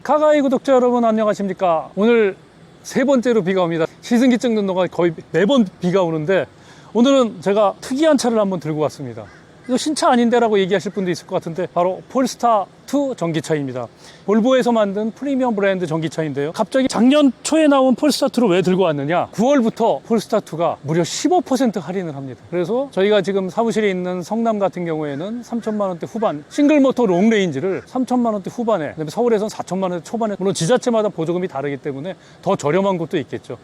카가이 구독자 여러분 안녕하십니까. 오늘 세 번째로 비가 옵니다. 시승기 찍는 동안 거의 매번 비가 오는데 오늘은 제가 특이한 차를 한번 들고 왔습니다. 이거 신차 아닌데 라고 얘기하실 분도 있을 것 같은데 바로 폴스타2 전기차입니다. 볼보에서 만든 프리미엄 브랜드 전기차인데요. 갑자기 작년 초에 나온 폴스타2를 왜 들고 왔느냐, 9월부터 폴스타2가 무려 15% 할인을 합니다. 그래서 저희가 지금 사무실에 있는 성남 같은 경우에는 3천만 원대 후반 싱글 모터 롱레인지를 3천만 원대 후반에, 그다음에 서울에서는 4천만 원대 초반에, 물론 지자체마다 보조금이 다르기 때문에 더 저렴한 곳도 있겠죠.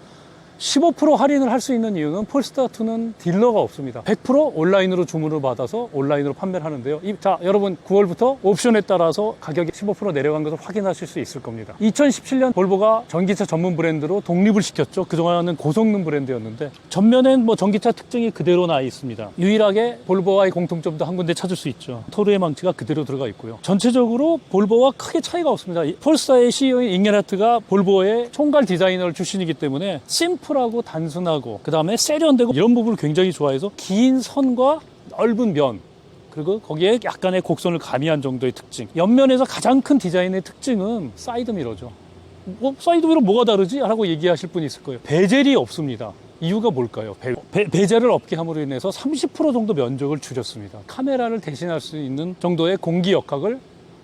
15% 할인을 할 수 있는 이유는 폴스타2는 딜러가 없습니다. 100% 온라인으로 주문을 받아서 온라인으로 판매를 하는데요. 자, 여러분 9월부터 옵션에 따라서 가격이 15% 내려간 것을 확인하실 수 있을 겁니다. 2017년 볼보가 전기차 전문 브랜드로 독립을 시켰죠. 그동안은 고성능 브랜드였는데 전면엔 뭐 전기차 특징이 그대로 나 있습니다. 유일하게 볼보와의 공통점도 한 군데 찾을 수 있죠. 토르의 망치가 그대로 들어가 있고요. 전체적으로 볼보와 크게 차이가 없습니다. 폴스타의 CEO인 잉게라트가 볼보의 총괄 디자이너 출신이기 때문에 심플하고 단순하고, 그 다음에 세련되고, 이런 부분을 굉장히 좋아해서 긴 선과 넓은 면, 그리고 거기에 약간의 곡선을 가미한 정도의 특징. 옆면에서 가장 큰 디자인의 특징은 사이드미러죠. 사이드미러 뭐가 다르지? 라고 얘기하실 분이 있을 거예요. 베젤이 없습니다. 이유가 뭘까요? 베젤을 없게 함으로 인해서 30% 정도 면적을 줄였습니다. 카메라를 대신할 수 있는 정도의 공기 역학을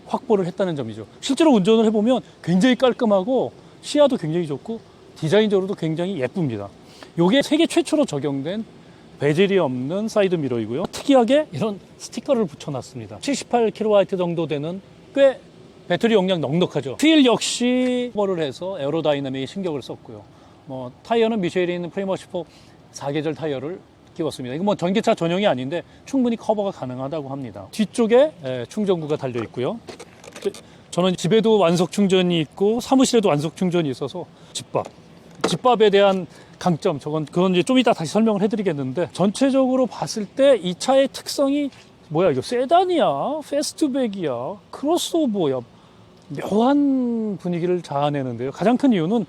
확보를 했다는 점이죠. 실제로 운전을 해보면 굉장히 깔끔하고 시야도 굉장히 좋고 디자인적으로도 굉장히 예쁩니다. 이게 세계 최초로 적용된 베젤이 없는 사이드 미러이고요. 특이하게 이런 스티커를 붙여놨습니다. 78kW 정도 되는 꽤 배터리 용량 넉넉하죠. 휠 역시 커버를 해서 에어로다이나믹에 신경을 썼고요. 타이어는 미쉐린 프리머시포 4계절 타이어를 끼웠습니다. 이거 전기차 전용이 아닌데 충분히 커버가 가능하다고 합니다. 뒤쪽에 충전구가 달려 있고요. 저는 집에도 완속 충전이 있고 사무실에도 완속 충전이 있어서 집밥에 대한 강점, 그건 이제 좀 이따 다시 설명을 해드리겠는데, 전체적으로 봤을 때 이 차의 특성이 뭐야, 이거 세단이야, 패스트백이야, 크로스오버야, 묘한 분위기를 자아내는데요. 가장 큰 이유는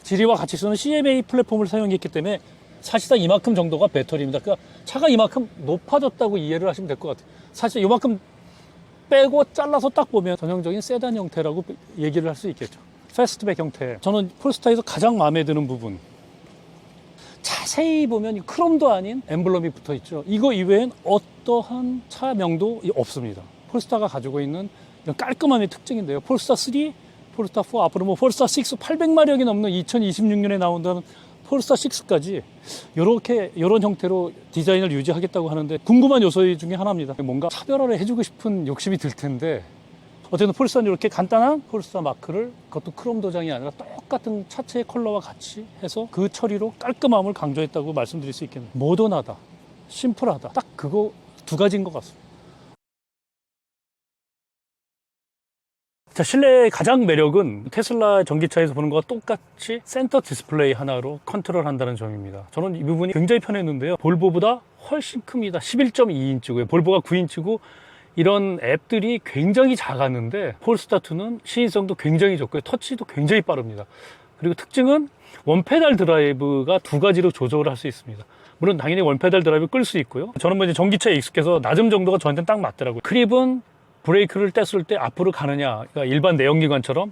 지리와 같이 쓰는 CMA 플랫폼을 사용했기 때문에 사실상 이만큼 정도가 배터리입니다. 그러니까 차가 이만큼 높아졌다고 이해를 하시면 될 것 같아요. 사실 이만큼 빼고 잘라서 딱 보면 전형적인 세단 형태라고 얘기를 할 수 있겠죠. 패스트백 형태. 저는 폴스타에서 가장 마음에 드는 부분, 자세히 보면 크롬도 아닌 엠블럼이 붙어 있죠. 이거 이외엔 어떠한 차명도 없습니다. 폴스타가 가지고 있는 이런 깔끔함의 특징인데요. 폴스타 3, 폴스타 4, 앞으로 폴스타 6 800마력이 넘는 2026년에 나온다는 폴스타 6까지 이런 형태로 디자인을 유지하겠다고 하는데, 궁금한 요소 중에 하나입니다. 뭔가 차별화를 해주고 싶은 욕심이 들 텐데, 어쨌든 폴스타는 이렇게 간단한 폴스타 마크를, 그것도 크롬 도장이 아니라 똑같은 차체의 컬러와 같이 해서 그 처리로 깔끔함을 강조했다고 말씀드릴 수 있겠네요. 모던하다, 심플하다, 딱 그거 두 가지인 것 같습니다. 자, 실내의 가장 매력은 테슬라 전기차에서 보는 것과 똑같이 센터 디스플레이 하나로 컨트롤한다는 점입니다. 저는 이 부분이 굉장히 편했는데요. 볼보보다 훨씬 큽니다. 11.2인치고요. 볼보가 9인치고 이런 앱들이 굉장히 작았는데 폴스타2는 시인성도 굉장히 좋고요. 터치도 굉장히 빠릅니다. 그리고 특징은 원페달 드라이브가 두 가지로 조절을 할 수 있습니다. 물론 당연히 원페달 드라이브 끌 수 있고요. 저는 이제 전기차에 익숙해서 낮음 정도가 저한테는 딱 맞더라고요. 크립은 브레이크를 뗐을 때 앞으로 가느냐, 그러니까 일반 내연기관처럼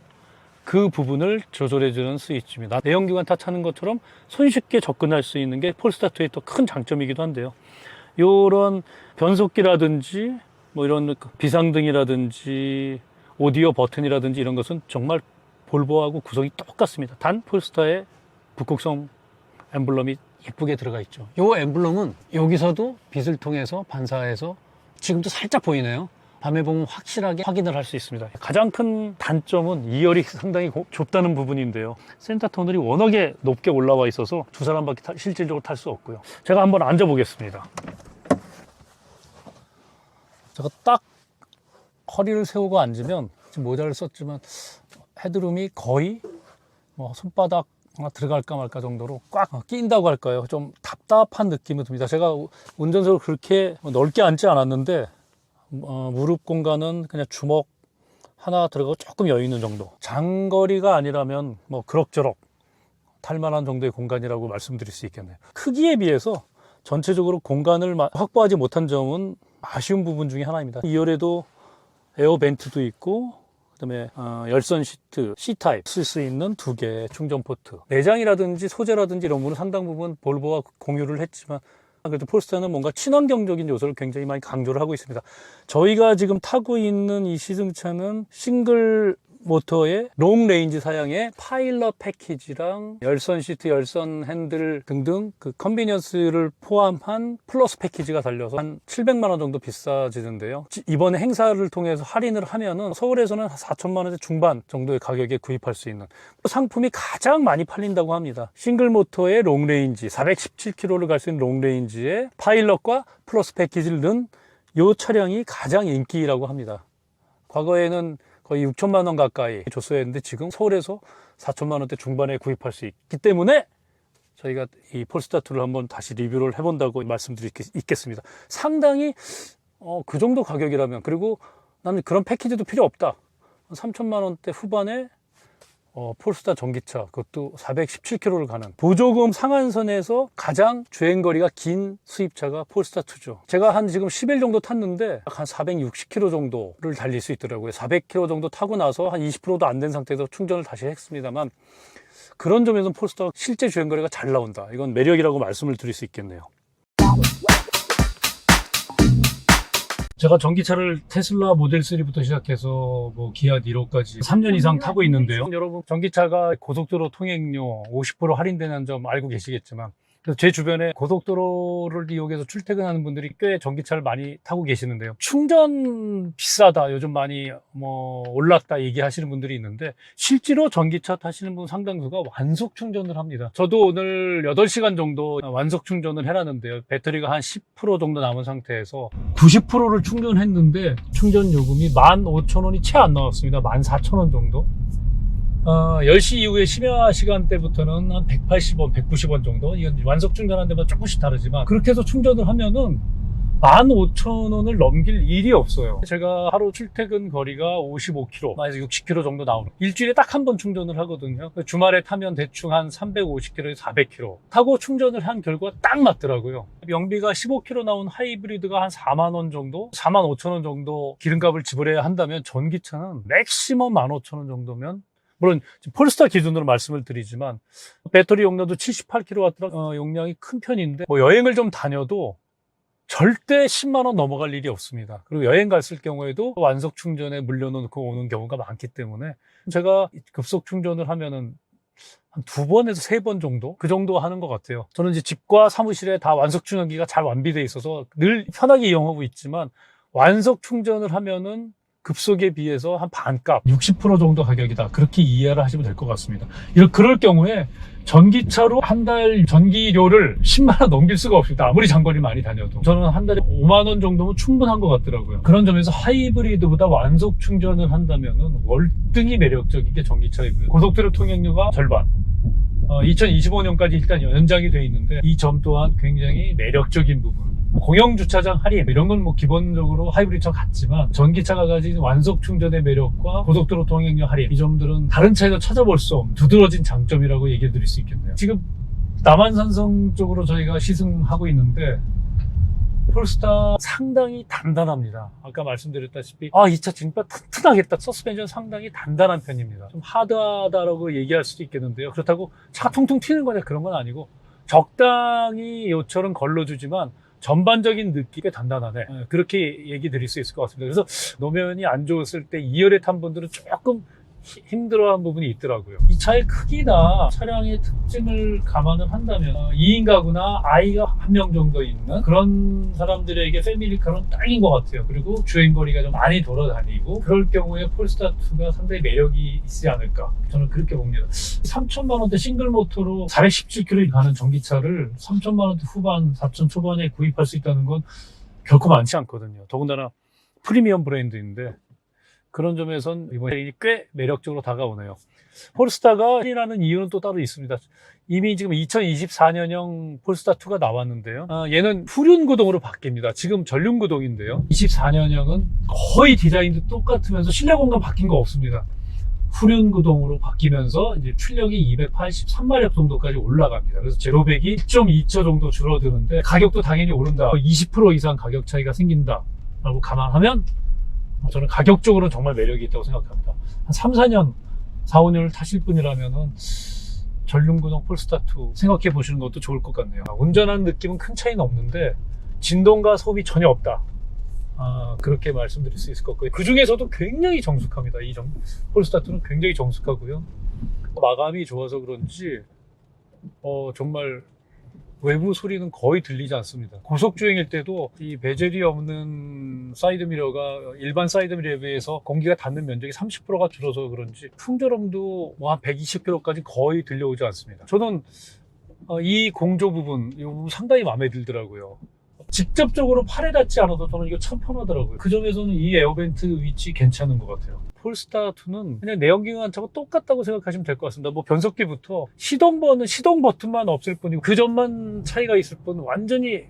그 부분을 조절해 주는 스위치입니다. 내연기관 탓하는 것처럼 손쉽게 접근할 수 있는 게 폴스타2의 또 큰 장점이기도 한데요. 이런 변속기라든지 이런 비상등이라든지 오디오 버튼이라든지 이런 것은 정말 볼보하고 구성이 똑같습니다. 단 폴스타의 북극성 엠블럼이 예쁘게 들어가 있죠. 이 엠블럼은 여기서도 빛을 통해서 반사해서 지금도 살짝 보이네요. 밤에 보면 확실하게 확인을 할 수 있습니다. 가장 큰 단점은 2열이 상당히 좁다는 부분인데요. 센터 터널이 워낙에 높게 올라와 있어서 두 사람밖에 실질적으로 탈 수 없고요. 제가 한번 앉아 보겠습니다. 제가 딱 허리를 세우고 앉으면, 지금 모자를 썼지만 헤드룸이 거의 손바닥 하나 들어갈까 말까 정도로 꽉 끼인다고 할까요? 좀 답답한 느낌이 듭니다. 제가 운전석을 그렇게 넓게 앉지 않았는데 무릎 공간은 그냥 주먹 하나 들어가고 조금 여유 있는 정도. 장거리가 아니라면 그럭저럭 탈만한 정도의 공간이라고 말씀드릴 수 있겠네요. 크기에 비해서 전체적으로 공간을 확보하지 못한 점은 아쉬운 부분 중에 하나입니다. 2열에도 에어 벤트도 있고 그다음에 열선 시트, C타입 쓸 수 있는 2개의 충전 포트. 내장이라든지 소재라든지 이런 부분은 상당 부분 볼보와 공유를 했지만 그래도 폴스타는 뭔가 친환경적인 요소를 굉장히 많이 강조를 하고 있습니다. 저희가 지금 타고 있는 이 시승차는 싱글 모터의 롱 레인지 사양의 파일럿 패키지랑 열선 시트, 열선 핸들 등등 그 컨비니언스를 포함한 플러스 패키지가 달려서 한 700만 원 정도 비싸지는데요. 이번에 행사를 통해서 할인을 하면은 서울에서는 4천만 원대 중반 정도의 가격에 구입할 수 있는 상품이 가장 많이 팔린다고 합니다. 싱글 모터의 롱 레인지, 417km를 갈 수 있는 롱 레인지에 파일럿과 플러스 패키지를 넣은 이 차량이 가장 인기라고 합니다. 과거에는 거의 6천만 원 가까이 줬어야 했는데 지금 서울에서 4천만 원대 중반에 구입할 수 있기 때문에 저희가 이 폴스타2를 한번 다시 리뷰를 해본다고 말씀드리겠습니다. 상당히 그 정도 가격이라면, 그리고 나는 그런 패키지도 필요 없다, 3천만 원대 후반에 폴스타 전기차, 그것도 417km를 가는 보조금 상한선에서 가장 주행거리가 긴 수입차가 폴스타2죠. 제가 한 지금 10일 정도 탔는데 한 460km 정도를 달릴 수 있더라고요. 400km 정도 타고 나서 한 20%도 안 된 상태에서 충전을 다시 했습니다만, 그런 점에서 폴스타가 실제 주행거리가 잘 나온다, 이건 매력이라고 말씀을 드릴 수 있겠네요. 제가 전기차를 테슬라 모델 3부터 시작해서 뭐 기아 니로까지 3년 이상 타고 있는데요. 여러분, 전기차가 고속도로 통행료 50% 할인되는 점 알고 계시겠지만, 그래서 제 주변에 고속도로를 이용해서 출퇴근하는 분들이 꽤 전기차를 많이 타고 계시는데요. 충전 비싸다, 요즘 많이 올랐다 얘기하시는 분들이 있는데, 실제로 전기차 타시는 분 상당수가 완속 충전을 합니다. 저도 오늘 8시간 정도 완속 충전을 해놨는데요. 배터리가 한 10% 정도 남은 상태에서 90%를 충전했는데 충전 요금이 15,000원이 채 안 나왔습니다. 14,000원 정도. 10시 이후에 심야 시간대부터는 한 180원, 190원 정도. 이건 완속 충전하는 데마다 조금씩 다르지만, 그렇게 해서 충전을 하면은 15,000원을 넘길 일이 없어요. 제가 하루 출퇴근 거리가 55km, 60km 정도 나오는, 일주일에 딱 한 번 충전을 하거든요. 주말에 타면 대충 한 350km에서 400km 타고 충전을 한 결과 딱 맞더라고요. 연비가 15km 나온 하이브리드가 한 4만 원 정도, 4만 5천 원 정도 기름값을 지불해야 한다면, 전기차는 맥시멈 15,000원 정도면, 물론 폴스타 기준으로 말씀을 드리지만 배터리 용량도 78kW 용량이 큰 편인데, 여행을 좀 다녀도 절대 10만 원 넘어갈 일이 없습니다. 그리고 여행 갔을 경우에도 완속 충전에 물려놓고 오는 경우가 많기 때문에, 제가 급속 충전을 하면은 한 2번에서 3번 정도, 그 정도 하는 것 같아요. 저는 이제 집과 사무실에 다 완속 충전기가 잘 완비되어 있어서 늘 편하게 이용하고 있지만, 완속 충전을 하면은 급속에 비해서 한 반값, 60% 정도 가격이다, 그렇게 이해를 하시면 될 것 같습니다. 그럴 경우에 전기차로 한 달 전기료를 10만 원 넘길 수가 없습니다. 아무리 장거리 많이 다녀도. 저는 한 달에 5만 원 정도면 충분한 것 같더라고요. 그런 점에서 하이브리드보다 완속 충전을 한다면 월등히 매력적인 게 전기차이고요. 고속도로 통행료가 절반, 2025년까지 일단 연장이 돼 있는데, 이 점 또한 굉장히 매력적인 부분. 공영주차장 할인, 이런 건 기본적으로 하이브리드처럼 같지만, 전기차가 가진 완속 충전의 매력과 고속도로 통행료 할인, 이 점들은 다른 차에서 찾아볼 수 없는 두드러진 장점이라고 얘기해 드릴 수 있겠네요. 지금 남한산성 쪽으로 저희가 시승하고 있는데, 폴스타 상당히 단단합니다. 아까 말씀드렸다시피 이 차 진짜 튼튼하겠다, 서스펜션 상당히 단단한 편입니다. 좀 하드하다라고 얘기할 수도 있겠는데요. 그렇다고 차가 퉁퉁 튀는 거냐, 그런 건 아니고 적당히 요철은 걸러주지만 전반적인 느낌이 꽤 단단하네, 그렇게 얘기 드릴 수 있을 것 같습니다. 그래서 노면이 안 좋았을 때 2열에 탄 분들은 조금 힘들어하는 부분이 있더라고요. 이 차의 크기나 차량의 특징을 감안을 한다면 2인 가구나 아이가 한 명 정도 있는 그런 사람들에게 패밀리카는 딱인 것 같아요. 그리고 주행거리가 좀 많이 돌아다니고, 그럴 경우에 폴스타2가 상당히 매력이 있지 않을까, 저는 그렇게 봅니다. 3천만 원대 싱글 모터로 417km 가는 전기차를 3천만 원대 후반, 4천 초반에 구입할 수 있다는 건 결코 많지 않거든요. 더군다나 프리미엄 브랜드인데, 그런 점에선 이번에 꽤 매력적으로 다가오네요. 폴스타가 할인하는 이유는 또 따로 있습니다. 이미 지금 2024년형 폴스타2가 나왔는데요. 얘는 후륜구동으로 바뀝니다. 지금 전륜구동인데요. 24년형은 거의 디자인도 똑같으면서 실내 공간 바뀐 거 없습니다. 후륜구동으로 바뀌면서 이제 출력이 283마력 정도까지 올라갑니다. 그래서 제로백이 1.2초 정도 줄어드는데, 가격도 당연히 오른다. 20% 이상 가격 차이가 생긴다라고 감안하면 저는 가격적으로는 정말 매력이 있다고 생각합니다. 한 3, 4년, 4, 5년을 타실 분이라면은 전륜구동 폴스타2 생각해 보시는 것도 좋을 것 같네요. 운전하는 느낌은 큰 차이는 없는데 진동과 소음이 전혀 없다. 그렇게 말씀드릴 수 있을 것 같고요. 그 중에서도 굉장히 정숙합니다. 폴스타2는 굉장히 정숙하고요. 마감이 좋아서 그런지 정말 외부 소리는 거의 들리지 않습니다. 고속주행일 때도 이 베젤이 없는 사이드미러가 일반 사이드미러에 비해서 공기가 닿는 면적이 30%가 줄어서 그런지 풍절음도 한 120km까지 거의 들려오지 않습니다. 저는 이 공조 부분, 이 부분 상당히 마음에 들더라고요. 직접적으로 팔에 닿지 않아도 저는 이거 참 편하더라고요. 그 점에서는 이 에어벤트 위치 괜찮은 것 같아요. 폴스타2는 그냥 내연기관차하고 똑같다고 생각하시면 될 것 같습니다. 뭐 변속기부터 시동 버튼만 없을 뿐이고 그 점만 차이가 있을 뿐 완전히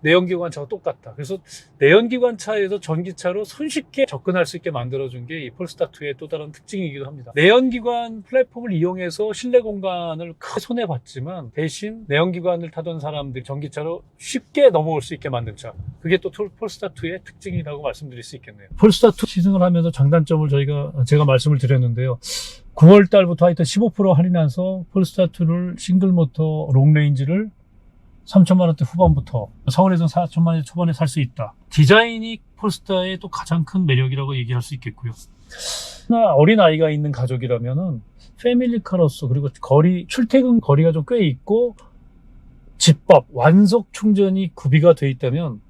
내연기관차와 똑같다. 그래서 내연기관차에서 전기차로 손쉽게 접근할 수 있게 만들어준 게 이 폴스타2의 또 다른 특징이기도 합니다. 내연기관 플랫폼을 이용해서 실내 공간을 크게 손해봤지만 대신 내연기관을 타던 사람들이 전기차로 쉽게 넘어올 수 있게 만든 차. 그게 또 폴스타2의 특징이라고 말씀드릴 수 있겠네요. 폴스타2 시승을 하면서 장단점을 제가 말씀을 드렸는데요. 9월 달부터 하여튼 15% 할인해서 폴스타2를 싱글모터 롱레인지를 3천만 원대 후반부터 서울에서는 4천만 원 초반에 살 수 있다. 디자인이 폴스타의 또 가장 큰 매력이라고 얘기할 수 있겠고요. 어린 아이가 있는 가족이라면은 패밀리카로서 그리고 출퇴근 거리가 좀 꽤 있고 집밥 완속 충전이 구비가 돼 있다면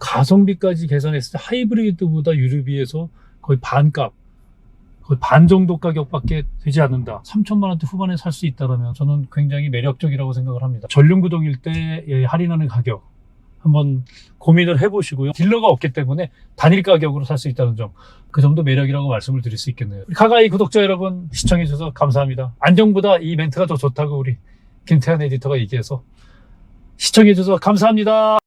가성비까지 계산했을 때 하이브리드보다 유류비에서 거의 반값, 거의 반 정도 가격밖에 되지 않는다. 3천만 원대 후반에 살 수 있다면 저는 굉장히 매력적이라고 생각을 합니다. 전륜구동일 때 할인하는 가격 한번 고민을 해보시고요. 딜러가 없기 때문에 단일 가격으로 살 수 있다는 점, 그 점도 매력이라고 말씀을 드릴 수 있겠네요. 가가이 구독자 여러분 시청해주셔서 감사합니다. 안정보다 이 멘트가 더 좋다고 우리 김태환 에디터가 얘기해서 시청해주셔서 감사합니다.